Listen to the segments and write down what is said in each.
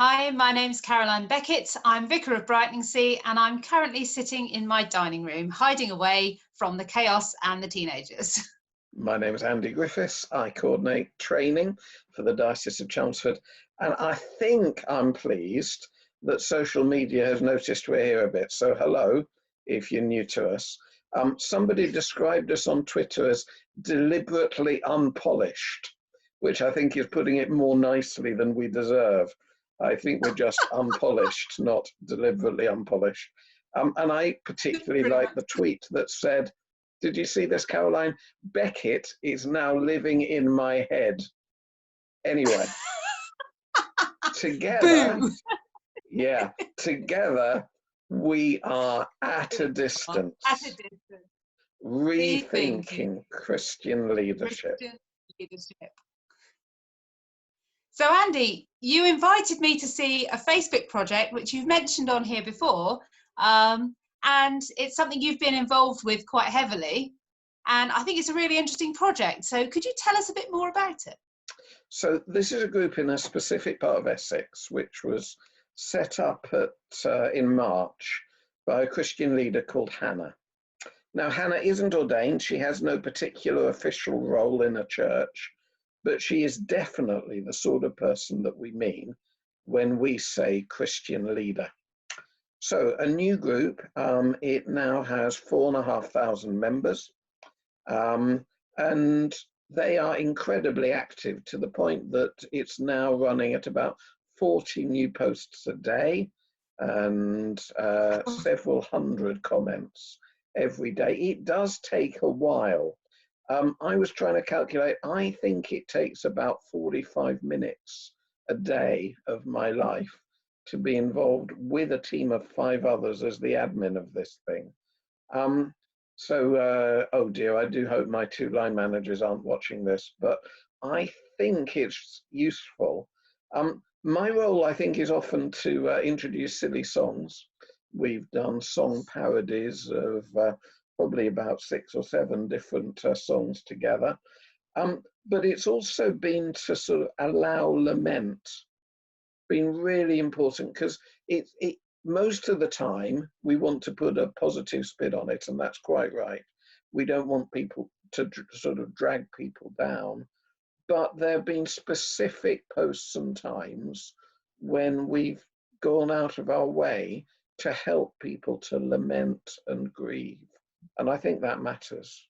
Hi, my name's Caroline Beckett. I'm Vicar of Brightlingsea and I'm currently sitting in my dining room, hiding away from the chaos and the teenagers. My name is Andy Griffiths. I coordinate training for the Diocese of Chelmsford, and I think I'm pleased that social media has noticed we're here a bit. So hello, if you're new to us. Somebody described us on Twitter as deliberately unpolished, which I think is putting it more nicely than we deserve. I think we're just unpolished, not deliberately unpolished. And I particularly like the tweet that said, did you see this, Caroline? Beckett is now living in my head. Anyway, together, together we are at a distance, rethinking Christian leadership. So Andy, you invited me to see a Facebook project, which you've mentioned on here before, and it's something you've been involved with quite heavily. And I think it's a really interesting project. So could you tell us a bit more about it? So this is a group in a specific part of Essex, which was set up in March by a Christian leader called Hannah. Now, Hannah isn't ordained. She has no particular official role in a church, but she is definitely the sort of person that we mean when we say Christian leader. So a new group, it now has 4,500 members, and they are incredibly active to the point that it's now running at about 40 new posts a day and several hundred comments every day. It does take a while. I was trying to calculate, I think it takes about 45 minutes a day of my life to be involved with a team of 5 others as the admin of this thing. Oh dear, I do hope my 2 line managers aren't watching this, but I think it's useful. My role, I think, is often to introduce silly songs. We've done song parodies of probably about 6 or 7 different songs together. But it's also been to sort of allow lament, been really important, because most of the time we want to put a positive spin on it, and that's quite right. We don't want people to sort of drag people down, but there have been specific posts and times when we've gone out of our way to help people to lament and grieve, and I think that matters.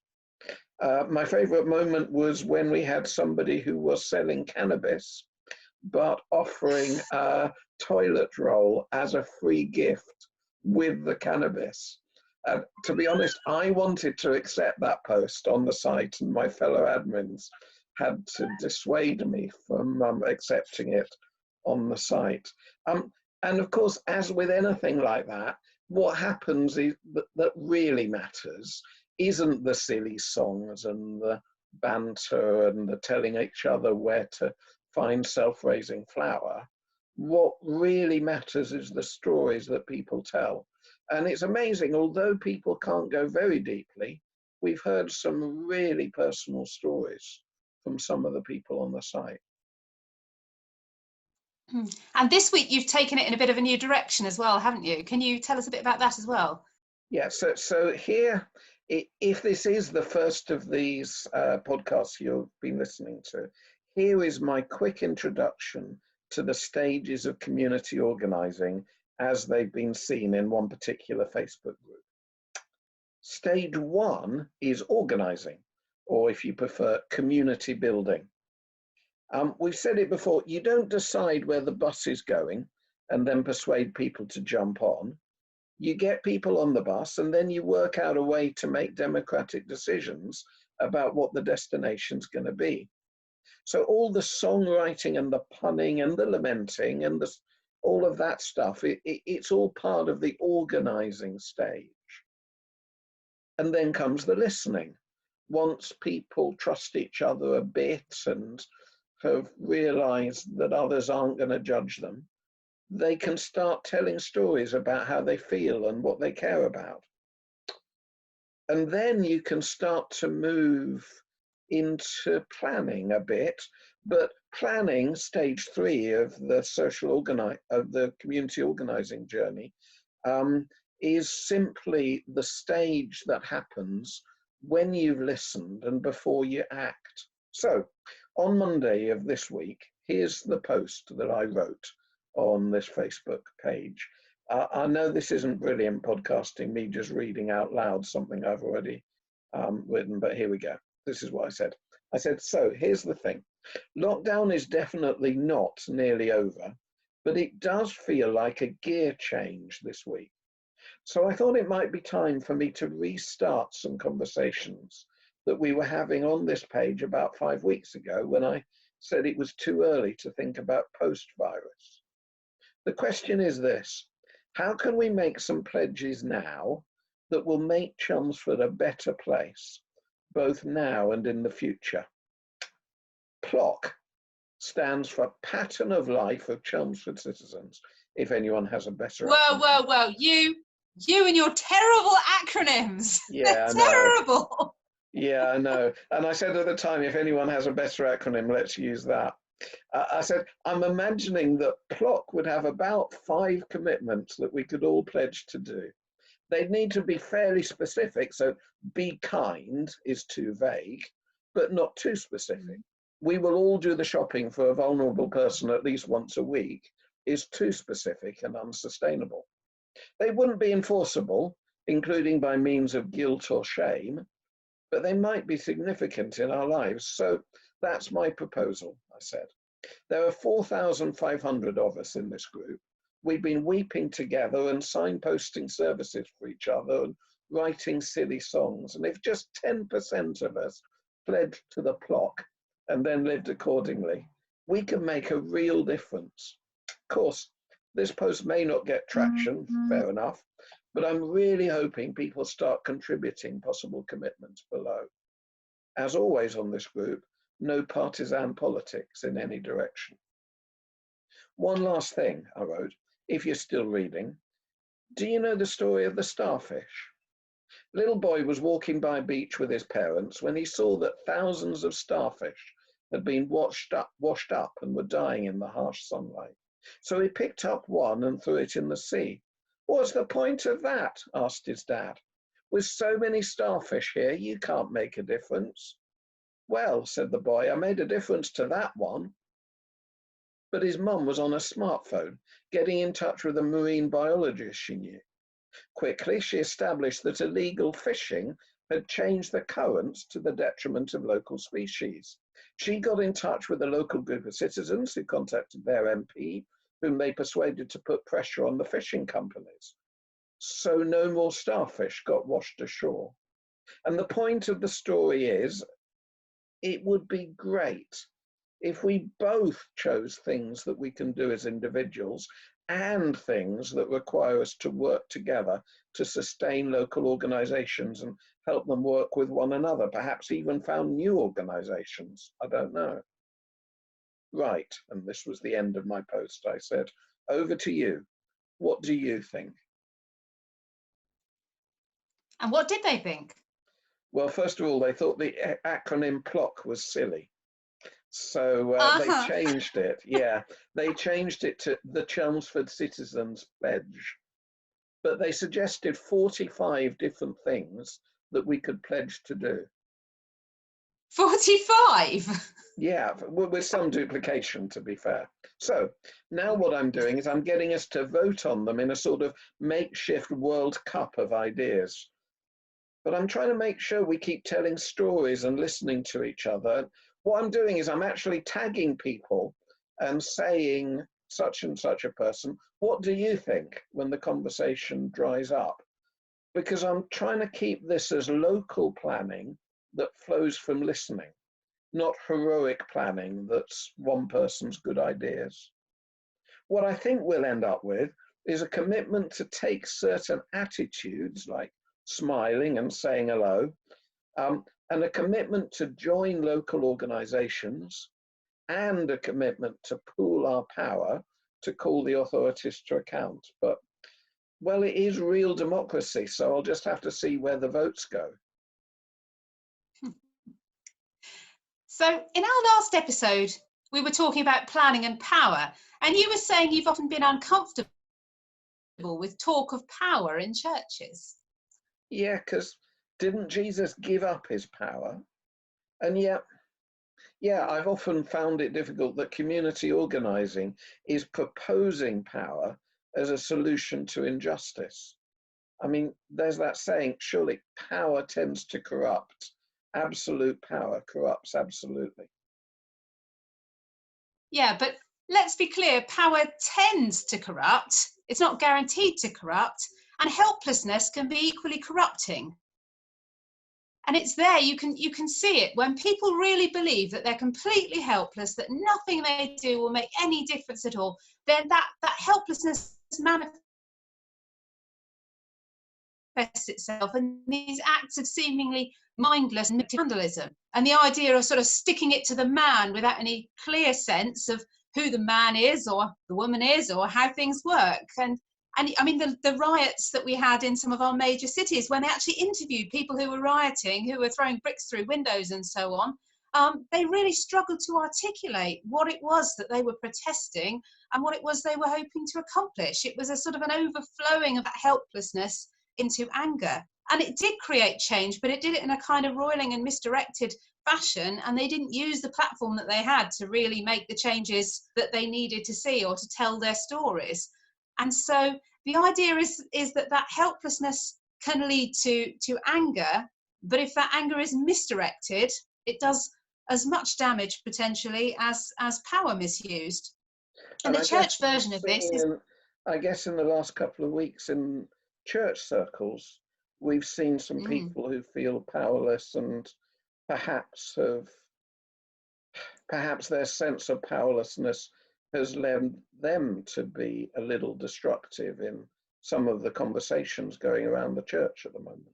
My favorite moment was when we had somebody who was selling cannabis but offering a toilet roll as a free gift with the cannabis. To be honest, I wanted to accept that post on the site, and my fellow admins had to dissuade me from accepting it on the site. And of course, as with anything like that, what happens is that really matters isn't the silly songs and the banter and the telling each other where to find self-raising flour. What really matters is the stories that people tell. And it's amazing, although people can't go very deeply, we've heard some really personal stories from some of the people on the site. And this week you've taken it in a bit of a new direction as well, haven't you? Can you tell us a bit about that as well? Yeah, so here, if this is the first of these podcasts you've been listening to, here is my quick introduction to the stages of community organizing as they've been seen in one particular Facebook group. Stage 1 is organizing, or if you prefer, community building. We've said it before, you don't decide where the bus is going and then persuade people to jump on. You get people on the bus and then you work out a way to make democratic decisions about what the destination's going to be. So all the songwriting and the punning and the lamenting and all of that stuff, it's all part of the organizing stage. And then comes the listening. Once people trust each other a bit and have realized that others aren't going to judge them, they can start telling stories about how they feel and what they care about. And then you can start to move into planning a bit, But planning stage 3 of the community organizing journey is simply the stage that happens when you've listened and before you act. So on Monday of this week, here's the post that I wrote on this Facebook page. I know this isn't brilliant podcasting, me just reading out loud something I've already written, but here we go. This is what I said. I said, so here's the thing. Lockdown is definitely not nearly over, but it does feel like a gear change this week. So I thought it might be time for me to restart some conversations that we were having on this page about 5 weeks ago when I said it was too early to think about post-virus. The question is this: how can we make some pledges now that will make Chelmsford a better place, both now and in the future? PLOC stands for Pattern of Life of Chelmsford Citizens, if anyone has a better acronym. Well, you and your terrible acronyms. Yeah, they're terrible. Yeah, I know. And I said at the time, if anyone has a better acronym, let's use that. I said, I'm imagining that PLOC would have about 5 commitments that we could all pledge to do. They'd need to be fairly specific, so be kind is too vague, but not too specific. We will all do the shopping for a vulnerable person at least once a week is too specific and unsustainable. They wouldn't be enforceable, including by means of guilt or shame, but they might be significant in our lives. So that's my proposal, I said. There are 4,500 of us in this group. We've been weeping together and signposting services for each other and writing silly songs. And if just 10% of us pledged to the PLOC and then lived accordingly, we can make a real difference. Of course, this post may not get traction, fair enough, but I'm really hoping people start contributing possible commitments below. As always on this group, no partisan politics in any direction. One last thing, I wrote, if you're still reading. Do you know the story of the starfish? Little boy was walking by a beach with his parents when he saw that thousands of starfish had been washed up and were dying in the harsh sunlight. So he picked up one and threw it in the sea. What's the point of that? Asked his dad. With so many starfish here, you can't make a difference. Well, said the boy, I made a difference to that one. But his mum was on a smartphone, getting in touch with a marine biologist she knew. Quickly, she established that illegal fishing had changed the currents to the detriment of local species. She got in touch with a local group of citizens who contacted their MP, whom they persuaded to put pressure on the fishing companies. So no more starfish got washed ashore. And the point of the story is, it would be great if we both chose things that we can do as individuals and things that require us to work together to sustain local organizations and help them work with one another, perhaps even found new organizations. I don't know. Right, and this was the end of my post. I said, over to you. What do you think? And what did they think? Well, first of all, they thought the acronym PLOC was silly. So they changed it. Yeah, they changed it to the Chelmsford Citizens Pledge. But they suggested 45 different things that we could pledge to do. 45? Yeah, with some duplication, to be fair. So now what I'm doing is I'm getting us to vote on them in a sort of makeshift World Cup of ideas. But I'm trying to make sure we keep telling stories and listening to each other. What I'm doing is I'm actually tagging people and saying, such and such a person, what do you think when the conversation dries up? Because I'm trying to keep this as local planning that flows from listening, not heroic planning that's one person's good ideas. What I think we'll end up with is a commitment to take certain attitudes like smiling and saying hello, and a commitment to join local organizations, and a commitment to pool our power to call the authorities to account. But, well, it is real democracy, so I'll just have to see where the votes go. So in our last episode, we were talking about planning and power, and you were saying you've often been uncomfortable with talk of power in churches. Yeah, because didn't Jesus give up his power? And yet, yeah, I've often found it difficult that community organizing is proposing power as a solution to injustice. I mean, there's that saying, surely power tends to corrupt. Absolute power corrupts absolutely. Yeah, but let's be clear, power tends to corrupt. It's not guaranteed to corrupt, and helplessness can be equally corrupting. And it's there, you can see it when people really believe that they're completely helpless, that nothing they do will make any difference at all, then that helplessness manifests itself in these acts of seemingly mindless vandalism, and the idea of sort of sticking it to the man without any clear sense of who the man is or the woman is or how things work. And I mean, the riots that we had in some of our major cities, when they actually interviewed people who were rioting, who were throwing bricks through windows and so on, they really struggled to articulate what it was that they were protesting and what it was they were hoping to accomplish. It was a sort of an overflowing of that helplessness into anger. And it did create change, but it did it in a kind of roiling and misdirected fashion. And they didn't use the platform that they had to really make the changes that they needed to see or to tell their stories. And so the idea is that helplessness can lead to anger, but if that anger is misdirected, it does as much damage potentially as power misused. And the church version of this is, I guess in the last couple of weeks in church circles, we've seen some people who feel powerless and perhaps their sense of powerlessness has led them to be a little destructive in some of the conversations going around the church at the moment.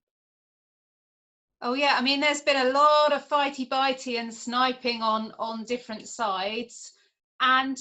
Oh yeah, I mean, there's been a lot of fighty-bitey and sniping on different sides, and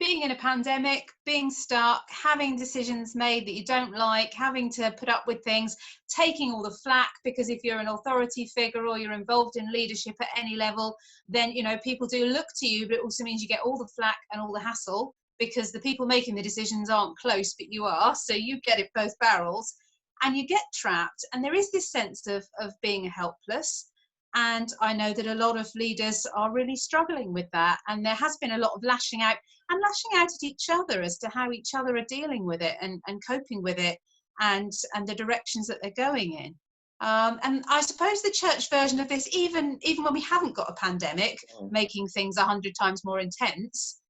being in a pandemic, being stuck, having decisions made that you don't like, having to put up with things, taking all the flack, because if you're an authority figure or you're involved in leadership at any level, then, you know, people do look to you, but it also means you get all the flack and all the hassle because the people making the decisions aren't close, but you are, so you get it both barrels. And you get trapped, and there is this sense of being helpless. And I know that a lot of leaders are really struggling with that, and there has been a lot of lashing out at each other as to how each other are dealing with it and coping with it, and the directions that they're going in. And I suppose the church version of this, even when we haven't got a pandemic making things 100 times more intense,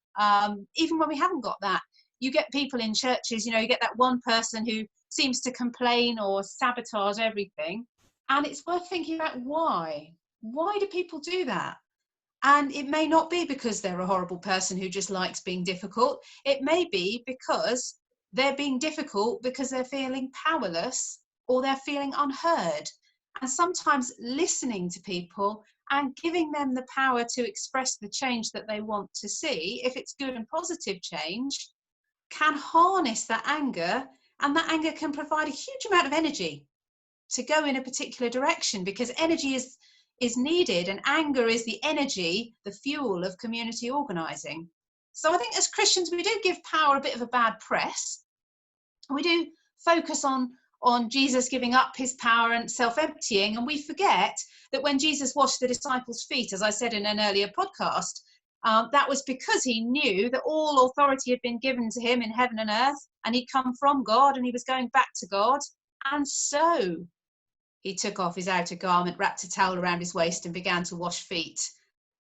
even when we haven't got that, you get people in churches, you know, you get that one person who seems to complain or sabotage everything. And it's worth thinking about why. Why do people do that? And it may not be because they're a horrible person who just likes being difficult. It may be because they're being difficult because they're feeling powerless or they're feeling unheard. And sometimes listening to people and giving them the power to express the change that they want to see, if it's good and positive change, can harness that anger, and that anger can provide a huge amount of energy to go in a particular direction, because energy is needed, and anger is the energy, the fuel of community organizing. So I think as Christians, we do give power a bit of a bad press. We do focus on Jesus giving up his power and self-emptying, and we forget that when Jesus washed the disciples' feet, as I said in an earlier podcast, that was because he knew that all authority had been given to him in heaven and earth, and he'd come from God and he was going back to God. And so he took off his outer garment, wrapped a towel around his waist, and began to wash feet,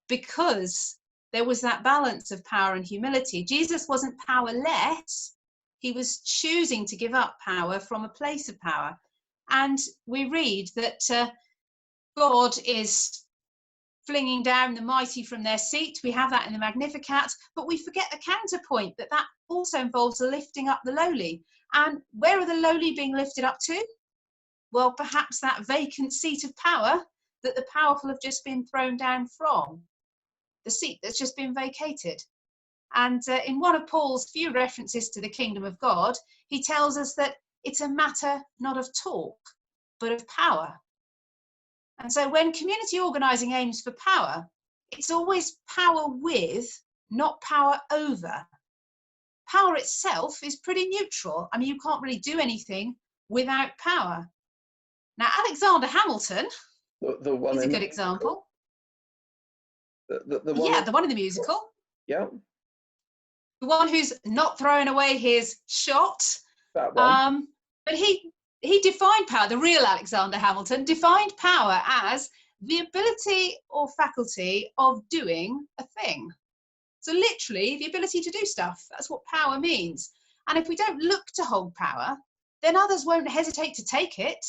because there was that balance of power and humility. Jesus wasn't powerless. He was choosing to give up power from a place of power. And we read that God is flinging down the mighty from their seat. We have that in the Magnificat, but we forget the counterpoint, that also involves lifting up the lowly. And where are the lowly being lifted up to? Well, perhaps that vacant seat of power that the powerful have just been thrown down from, the seat that's just been vacated. And in one of Paul's few references to the kingdom of God, he tells us that it's a matter not of talk, but of power. And so when community organising aims for power, it's always power with not power over. Power itself is pretty neutral. I mean, you can't really do anything without power. Now, Alexander Hamilton the one is a in good example. the one Yeah, the one in the musical. Yeah, The one who's not throwing away his shot. that one. But he defined power, the real Alexander Hamilton defined power as the ability or faculty of doing a thing. So literally the ability to do stuff. That's what power means. And if we don't look to hold power, then others won't hesitate to take it.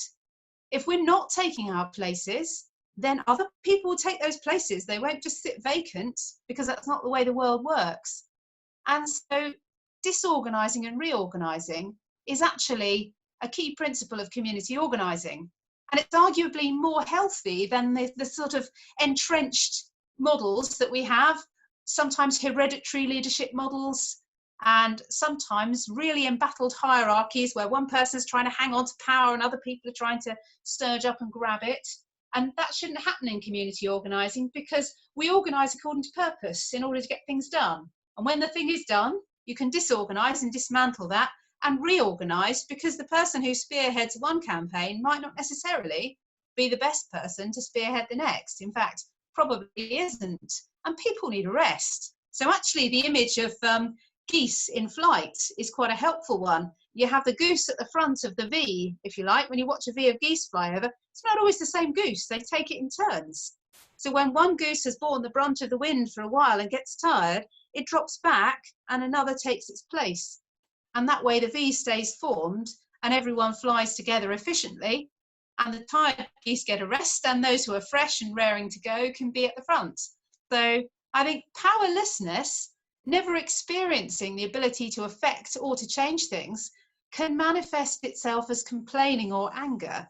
If we're not taking our places, then other people will take those places. They won't just sit vacant, because that's not the way the world works. And so disorganising and reorganising is actually a key principle of community organising. And it's arguably more healthy than the sort of entrenched models that we have, sometimes hereditary leadership models, and sometimes really embattled hierarchies where one person's trying to hang on to power and other people are trying to surge up and grab it. And that shouldn't happen in community organising, because we organise according to purpose in order to get things done. And when the thing is done, you can disorganise and dismantle that and reorganise, because the person who spearheads one campaign might not necessarily be the best person to spearhead the next. In fact, probably isn't. And people need a rest. So actually the image of geese in flight is quite a helpful one. You have the goose at the front of the V, if you like. When you watch a V of geese fly over, it's not always the same goose. They take it in turns. So when one goose has borne the brunt of the wind for a while and gets tired, it drops back and another takes its place. And that way the V stays formed and everyone flies together efficiently, and the tired geese get a rest, and those who are fresh and raring to go can be at the front. So I think powerlessness, never experiencing the ability to affect or to change things, can manifest itself as complaining or anger,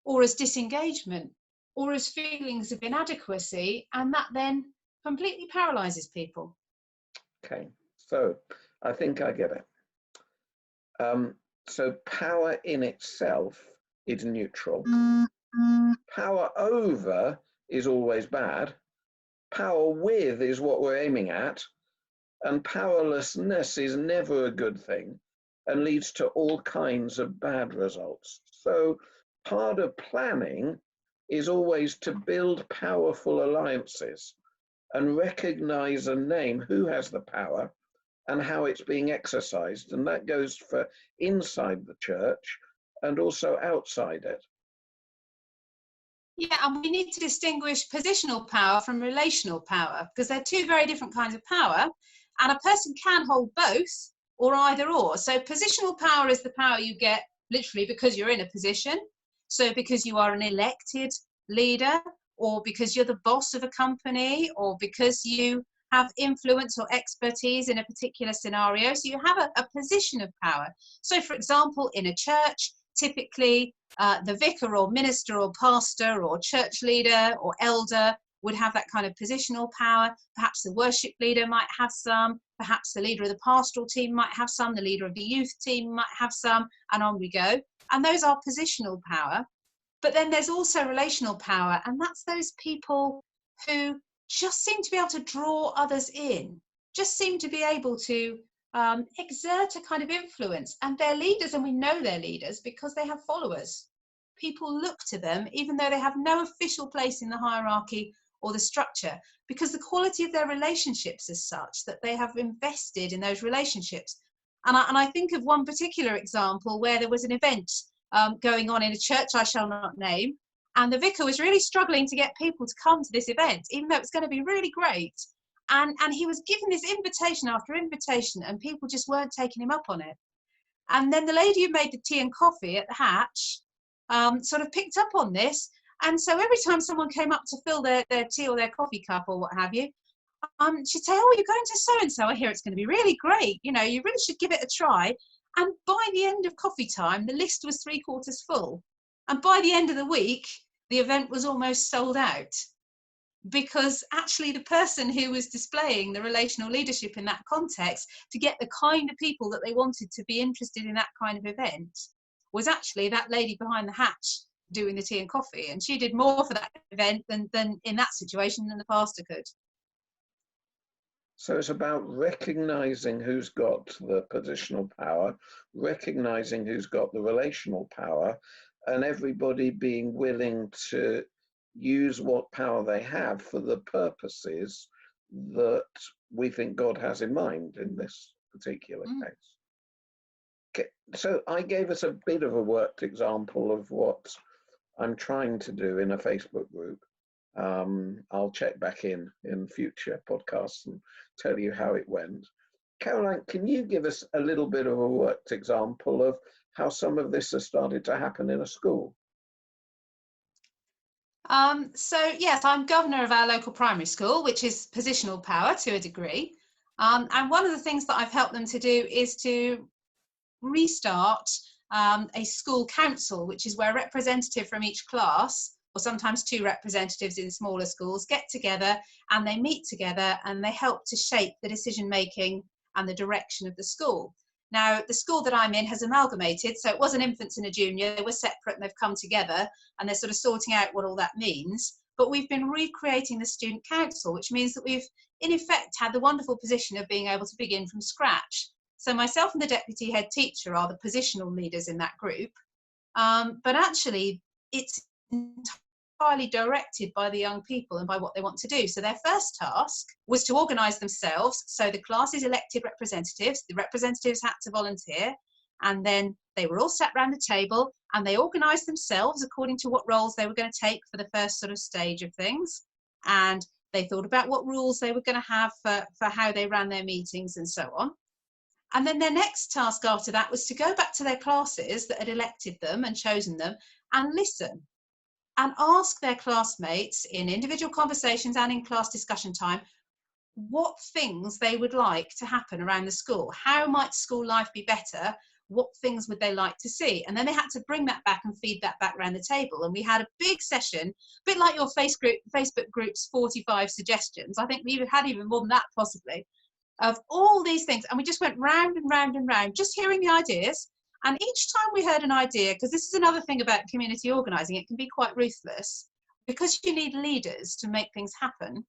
or as disengagement, or as feelings of inadequacy, and that then completely paralyzes people. Okay, so I think I get it. So power in itself is neutral. Power over is always bad. Power with is what we're aiming at. And powerlessness is never a good thing and leads to all kinds of bad results. So part of planning is always to build powerful alliances and recognize and name who has the power and how it's being exercised. And that goes for inside the church and also outside it. Yeah, and we need to distinguish positional power from relational power, because they're two very different kinds of power, and a person can hold both or either or. So positional power is the power you get literally because you're in a position. So because you are an elected leader, or because you're the boss of a company, or because you have influence or expertise in a particular scenario. So you have a position of power. So for example, in a church, typically the vicar or minister or pastor or church leader or elder would have that kind of positional power. Perhaps the worship leader might have some, perhaps the leader of the pastoral team might have some, the leader of the youth team might have some, and on we go. And those are positional power. But then there's also relational power, and that's those people who just seem to be able to draw others in, just seem to be able to exert a kind of influence. And they're leaders, and we know they're leaders because they have followers. People look to them, even though they have no official place in the hierarchy or the structure, because the quality of their relationships is such that they have invested in those relationships. And I think of one particular example where there was an event going on in a church I shall not name, and the vicar was really struggling to get people to come to this event, even though it was going to be really great. And he was giving this invitation after invitation, and people just weren't taking him up on it. And then the lady who made the tea and coffee at the hatch sort of picked up on this. And so every time someone came up to fill their tea or their coffee cup or what have you, she'd say, "Oh, you're going to so-and-so, I hear it's going to be really great. You know, you really should give it a try." And by the end of coffee time, the list was 3/4 full. And by the end of the week, the event was almost sold out, because actually the person who was displaying the relational leadership in that context to get the kind of people that they wanted to be interested in that kind of event was actually that lady behind the hatch doing the tea and coffee. And she did more for that event than in that situation than the pastor could. So it's about recognizing who's got the positional power, recognizing who's got the relational power, and everybody being willing to use what power they have for the purposes that we think God has in mind in this particular case. Okay, so I gave us a bit of a worked example of what I'm trying to do in a Facebook group. I'll check back in future podcasts and tell you how it went. Caroline, can you give us a little bit of a worked example of how some of this has started to happen in a school? So yes, I'm governor of our local primary school, which is positional power to a degree. And one of the things that I've helped them to do is to restart a school council, which is where a representative from each class, or sometimes two representatives in smaller schools, get together and they meet together and they help to shape the decision making and the direction of the school. Now, the school that I'm in has amalgamated, so it was an infants and a junior. They were separate and they've come together and they're sort of sorting out what all that means. But we've been recreating the student council, which means that we've in effect had the wonderful position of being able to begin from scratch. So myself and the deputy head teacher are the positional leaders in that group, but actually it's entirely directed by the young people and by what they want to do. So their first task was to organise themselves. So the classes elected representatives, the representatives had to volunteer, and then they were all sat round the table and they organised themselves according to what roles they were going to take for the first sort of stage of things. And they thought about what rules they were going to have for how they ran their meetings and so on. And then their next task after that was to go back to their classes that had elected them and chosen them and listen and ask their classmates in individual conversations and in class discussion time what things they would like to happen around the school. How might school life be better? What things would they like to see? And then they had to bring that back and feed that back around the table. And we had a big session, a bit like your Facebook group's 45 suggestions. I think we had even more than that possibly, of all these things. And we just went round and round and round, just hearing the ideas. And each time we heard an idea, because this is another thing about community organising, it can be quite ruthless because you need leaders to make things happen.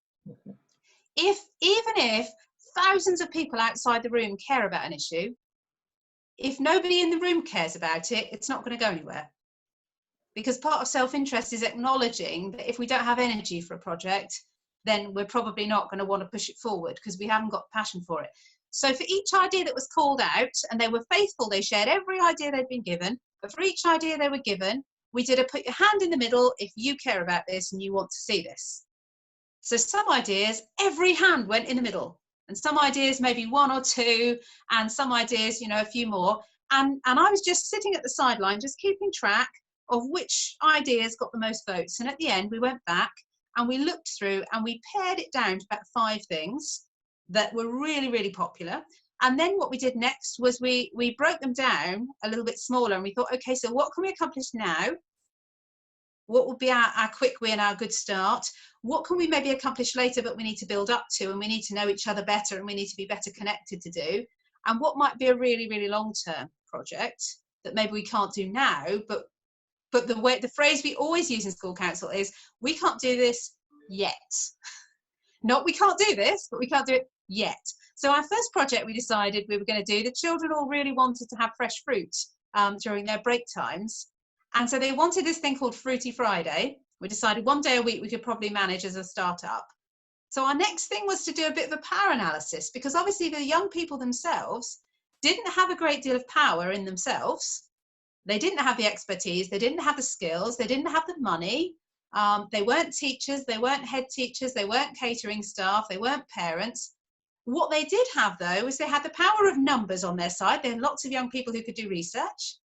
Even if thousands of people outside the room care about an issue, if nobody in the room cares about it, it's not going to go anywhere. Because part of self-interest is acknowledging that if we don't have energy for a project, then we're probably not going to want to push it forward because we haven't got passion for it. So for each idea that was called out, and they were faithful, they shared every idea they'd been given, but for each idea they were given, we did a put your hand in the middle if you care about this and you want to see this. So some ideas, every hand went in the middle, and some ideas maybe one or two, and some ideas, you know, a few more. And I was just sitting at the sideline, just keeping track of which ideas got the most votes. And at the end, we went back and we looked through and we pared it down to about 5 things that were really, really popular. And then what we did next was we broke them down a little bit smaller, and we thought, okay, so what can we accomplish now? What would be our quick win, our good start? What can we maybe accomplish later, but we need to build up to, and we need to know each other better, and we need to be better connected to do? And what might be a really, really long-term project that maybe we can't do now, but the phrase we always use in school council is, we can't do this yet. Not we can't do this, but we can't do it yet. So our first project we decided we were going to do, the children all really wanted to have fresh fruit during their break times. And so they wanted this thing called Fruity Friday. We decided one day a week we could probably manage as a startup. So our next thing was to do a bit of a power analysis, because obviously the young people themselves didn't have a great deal of power in themselves. They didn't have the expertise, they didn't have the skills, they didn't have the money. They weren't teachers, they weren't head teachers, they weren't catering staff, they weren't parents. What they did have, though, was they had the power of numbers on their side. They had lots of young people who could do research.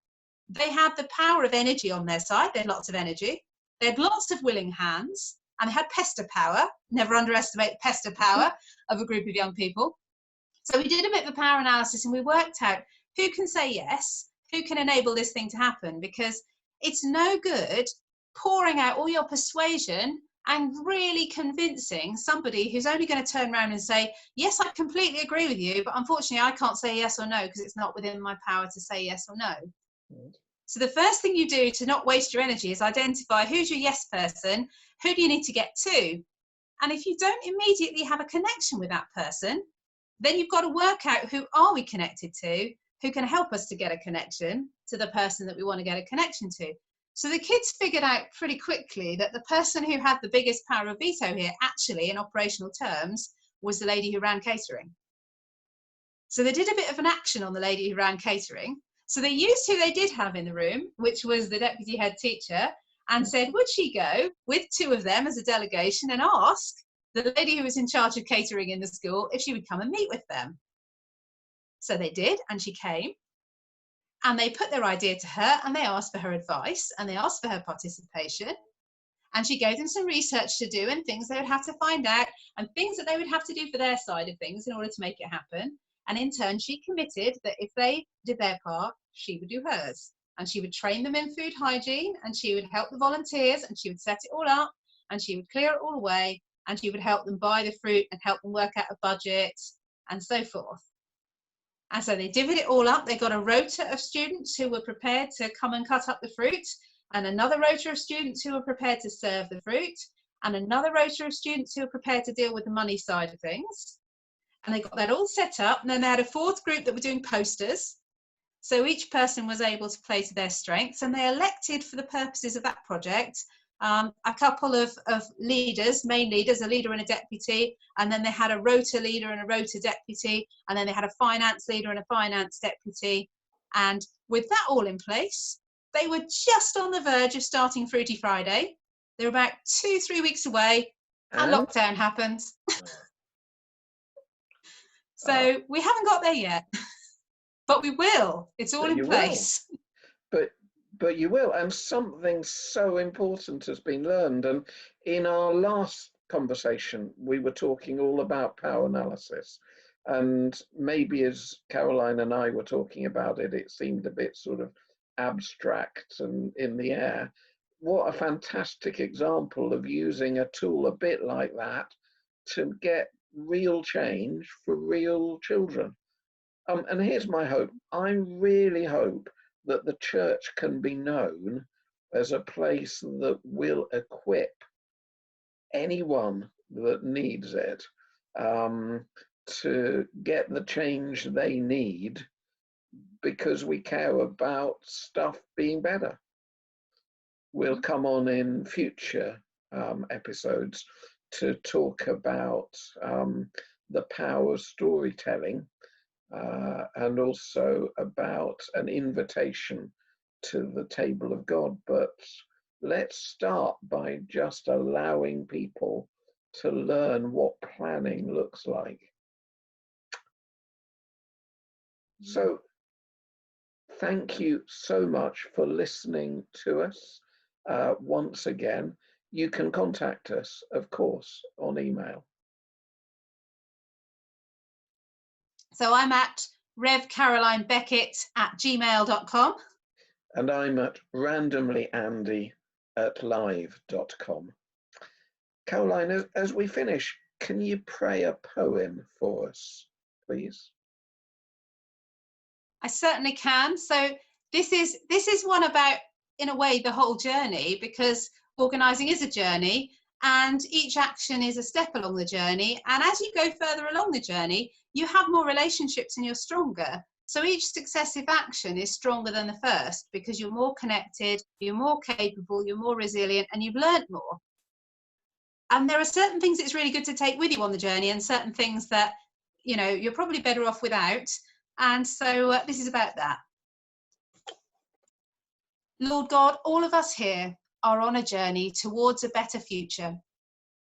They had the power of energy on their side. They had lots of energy. They had lots of willing hands, and they had pester power. Never underestimate the pester power of a group of young people. So we did a bit of a power analysis, and we worked out who can say yes, who can enable this thing to happen, because it's no good pouring out all your persuasion and really convincing somebody who's only going to turn around and say, yes, I completely agree with you, but unfortunately I can't say yes or no because it's not within my power to say yes or no. So the first thing you do to not waste your energy is identify who's your yes person, who do you need to get to? And if you don't immediately have a connection with that person, then you've got to work out who are we connected to, who can help us to get a connection to the person that we want to get a connection to. So the kids figured out pretty quickly that the person who had the biggest power of veto here, actually in operational terms, was the lady who ran catering. So they did a bit of an action on the lady who ran catering. So they used who they did have in the room, which was the deputy head teacher, and said, would she go with 2 of them as a delegation and ask the lady who was in charge of catering in the school if she would come and meet with them. So they did, and she came. And they put their idea to her, and they asked for her advice, and they asked for her participation. And she gave them some research to do and things they would have to find out and things that they would have to do for their side of things in order to make it happen. And in turn, she committed that if they did their part, she would do hers. And she would train them in food hygiene, and she would help the volunteers, and she would set it all up, and she would clear it all away, and she would help them buy the fruit and help them work out a budget and so forth. And so they divvied it all up. They got a rota of students who were prepared to come and cut up the fruit, and another rota of students who were prepared to serve the fruit, and another rota of students who were prepared to deal with the money side of things. And they got that all set up. And then they had a 4th group that were doing posters. So each person was able to play to their strengths, and they elected, for the purposes of that project, a couple of leaders, main leaders, a leader and a deputy, and then they had a rota leader and a rota deputy, and then they had a finance leader and a finance deputy. And with that all in place, they were just on the verge of starting Fruity Friday. They were about 2-3 weeks away, and lockdown happened. So we haven't got there yet, but we will. It's all in place. But you will, and something so important has been learned. And in our last conversation, we were talking all about power analysis. And maybe as Caroline and I were talking about it, it seemed a bit sort of abstract and in the air. What a fantastic example of using a tool a bit like that to get real change for real children. And here's my hope. I really hope that the church can be known as a place that will equip anyone that needs it to get the change they need, because we care about stuff being better. We'll come on in future episodes to talk about the power of storytelling, and also about an invitation to the table of God. But let's start by just allowing people to learn what planning looks like. So thank you so much for listening to us. Once again, you can contact us, of course, on email. So I'm at revcarolinebeckett@gmail.com. And I'm at randomlyandy@live.com. Caroline, as we finish, can you pray a poem for us, please? I certainly can. So this is one about, in a way, the whole journey, because organising is a journey, and each action is a step along the journey. And as you go further along the journey, you have more relationships and you're stronger. So each successive action is stronger than the first, because you're more connected, you're more capable, you're more resilient, and you've learned more. And there are certain things it's really good to take with you on the journey, and certain things that, you know, you're probably better off without. And so this is about that. Lord God, all of us here are on a journey towards a better future.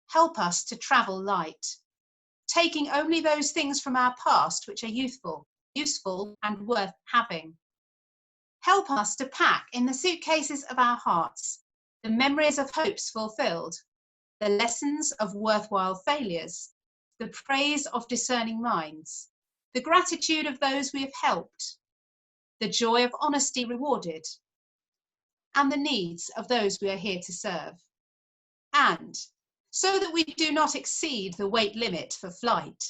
Help us to travel light, taking only those things from our past which are youthful, useful, and worth having. Help us to pack in the suitcases of our hearts the memories of hopes fulfilled, the lessons of worthwhile failures, the praise of discerning minds, the gratitude of those we have helped, the joy of honesty rewarded, and the needs of those we are here to serve. And so that we do not exceed the weight limit for flight,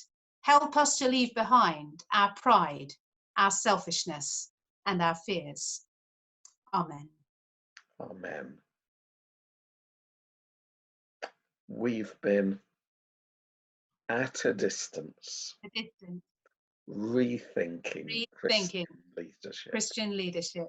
help us to leave behind our pride, our selfishness, and our fears. Amen. Amen. We've been At a distance, A distance. rethinking Rethinking Christian leadership. Christian leadership.